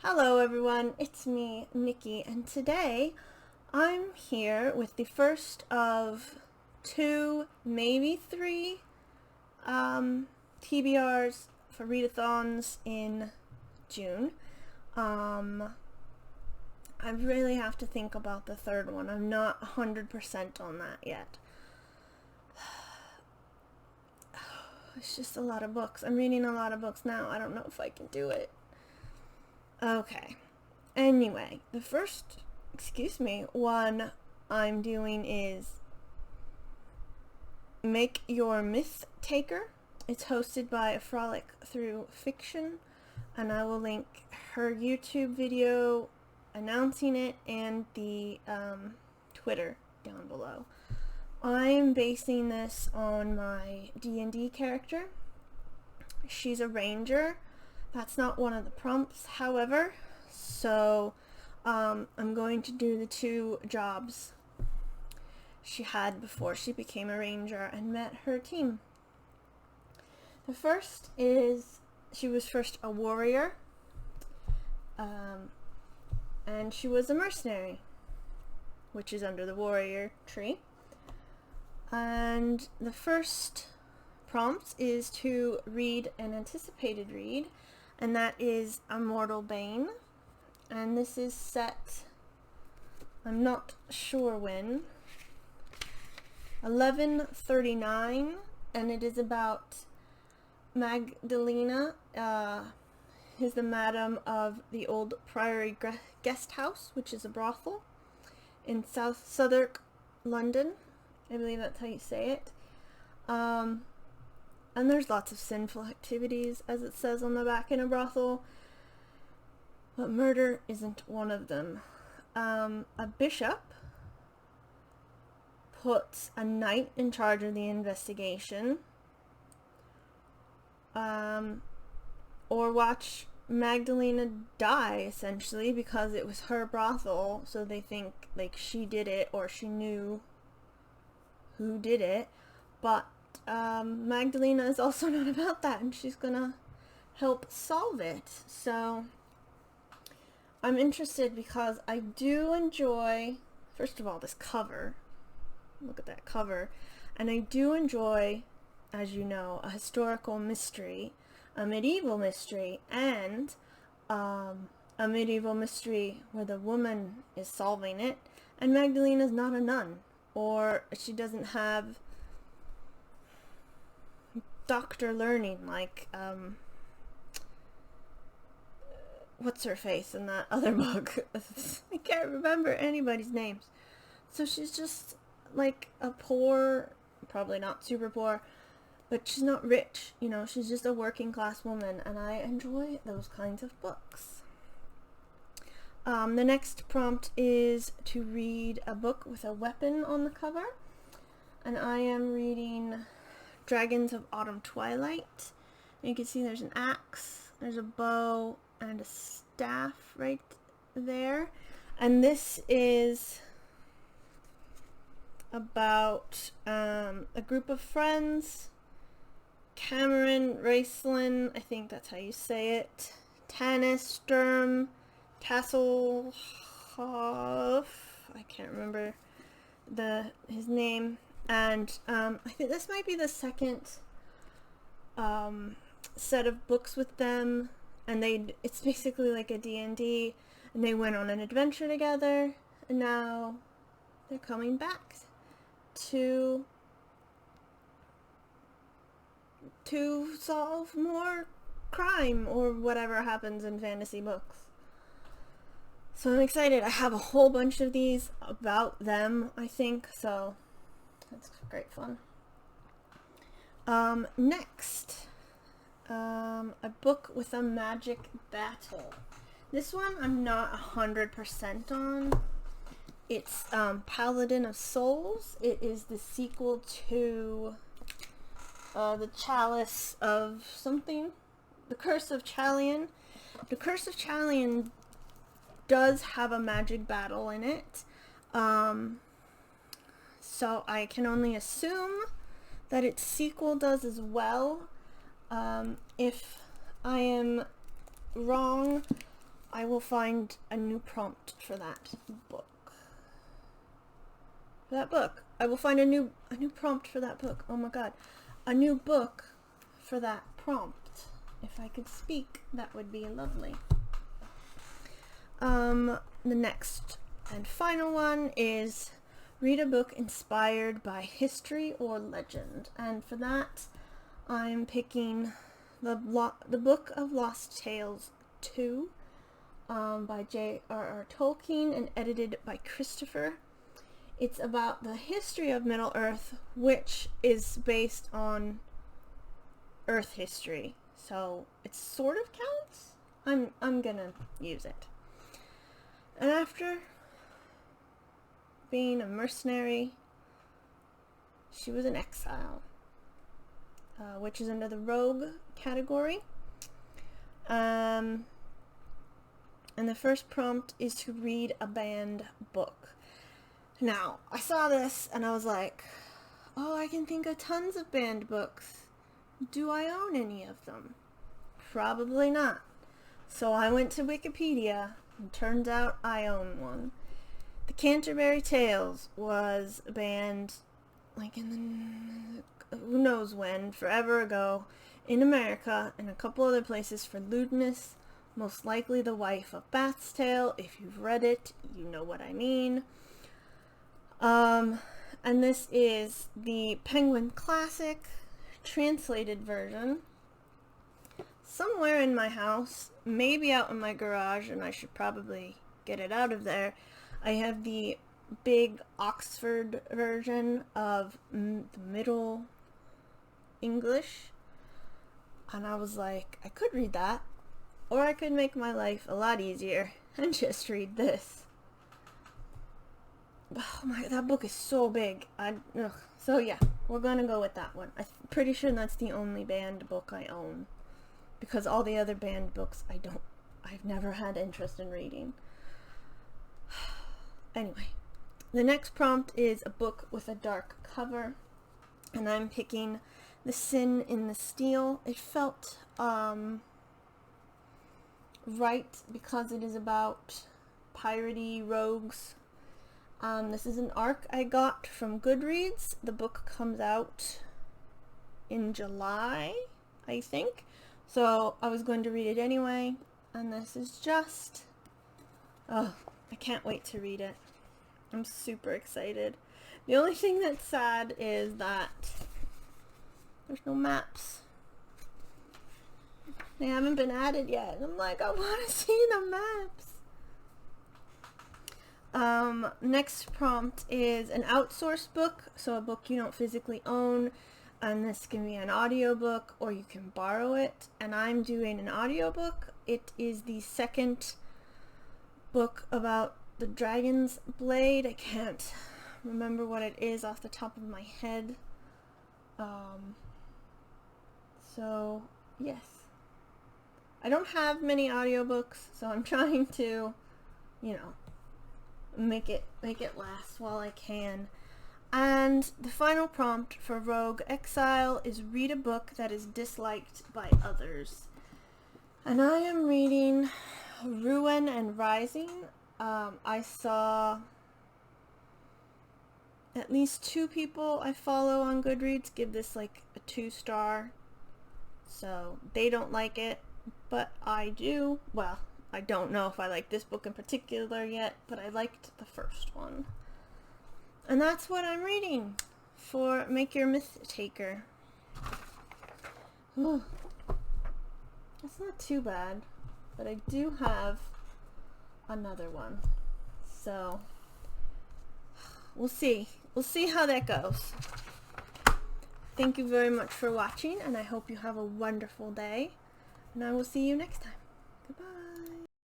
Hello everyone, it's me, Nikki, and today I'm here with the first of two, maybe three, TBRs for readathons in June. I really have to think about the third one. I'm not 100% on that yet. It's just a lot of books. I'm reading a lot of books now. I don't know if I can do it. Okay. Anyway, the first, one I'm doing is Make Your Myth Taker. It's hosted by A Frolic Through Fiction, and I will link her YouTube video announcing it and the Twitter down below. I'm basing this on my D&D character. She's a ranger. That's not one of the prompts, however, so I'm going to do the two jobs she had before she became a ranger and met her team. The first is, she was first a warrior, and she was a mercenary, which is under the warrior tree. And the first prompt is to read an anticipated read, and that is A Mortal Bane. And this is set, I'm not sure when, 1139, and it is about Magdalena, is the madam of the old Priory Guest House, which is a brothel in Southwark, London. I believe that's how you say it. And there's lots of sinful activities, as it says on the back, in a brothel, but murder isn't one of them. A bishop puts a knight in charge of the investigation, or watch Magdalena die, essentially, because it was her brothel, so they think like she did it or she knew who did it, but Magdalena is also not about that, and she's gonna help solve it. So I'm interested because I do enjoy, first of all, this cover. Look at that cover. And I do enjoy, as you know, a historical mystery, a medieval mystery, and a medieval mystery where the woman is solving it, and Magdalena's not a nun, or she doesn't have doctor learning like what's her face in that other book. I can't remember anybody's names. So she's just like a poor, probably not super poor, but she's not rich, you know, she's just a working class woman, and I enjoy those kinds of books. The next prompt is to read a book with a weapon on the cover, and I am reading Dragons of Autumn Twilight. You can see there's an axe, there's a bow, and a staff right there. And this is about a group of friends. Cameron, Raceland, I think that's how you say it. Tanis, Sturm, Tasselhoff, I can't remember his name. And I think this might be the second set of books with them, and it's basically like a D&D, and they went on an adventure together, and now they're coming back to solve more crime or whatever happens in fantasy books. So I'm excited. I have a whole bunch of these about them, I think, so that's great fun. Next, a book with a magic battle. This one I'm not 100% on. It's Paladin of Souls. It is the sequel to the Chalice of something. The Curse of Chalion. The Curse of Chalion does have a magic battle in it. So I can only assume that its sequel does as well. If I am wrong, I will find a new prompt for that book. I will find a new prompt for that book. Oh my god. A new book for that prompt. If I could speak, that would be lovely. The next and final one is read a book inspired by history or legend. And for that, I'm picking the Book of Lost Tales 2 by J.R.R. Tolkien and edited by Christopher. It's about the history of Middle-earth, which is based on Earth history. So it sort of counts. I'm gonna use it. And after being a mercenary, she was in exile, which is under the rogue category. And the first prompt is to read a banned book. Now, I saw this and I was like, oh, I can think of tons of banned books. Do I own any of them? Probably not. So I went to Wikipedia, and turns out I own one. The Canterbury Tales was banned, like in the, who knows when, forever ago, in America and a couple other places for lewdness, most likely the wife of Bath's Tale. If you've read it, you know what I mean. And this is the Penguin Classic translated version. Somewhere in my house, maybe out in my garage, and I should probably get it out of there, I have the big Oxford version of the Middle English, and I was like, I could read that, or I could make my life a lot easier and just read this. Oh my, that book is so big. So yeah, we're gonna go with that one. I'm pretty sure that's the only banned book I own, because all the other banned books I've never had interest in reading. Anyway, the next prompt is a book with a dark cover, and I'm picking The Sin in the Steel. It felt right because it is about piratey rogues. This is an ARC I got from Goodreads. The book comes out in July, I think. So I was going to read it anyway, and this is just, oh, I can't wait to read it. I'm super excited. The only thing that's sad is that there's no maps. They haven't been added yet. And I'm like, I want to see the maps. Next prompt is an outsourced book, so a book you don't physically own, and this can be an audiobook or you can borrow it, and I'm doing an audiobook. It is the second book about the Dragon's Blade. I can't remember what it is off the top of my head. So yes, I don't have many audiobooks, so I'm trying to, you know, make it last while I can. And the final prompt for Rogue Exile is read a book that is disliked by others. And I am reading Ruin and Rising. I saw at least 2 people I follow on Goodreads give this like a 2-star. So they don't like it, but I do. Well, I don't know if I like this book in particular yet, but I liked the first one. And that's what I'm reading for Make Your Myth Taker. Ooh, that's not too bad, but I do have another one. So, we'll see. We'll see how that goes. Thank you very much for watching, and I hope you have a wonderful day. And I will see you next time. Goodbye.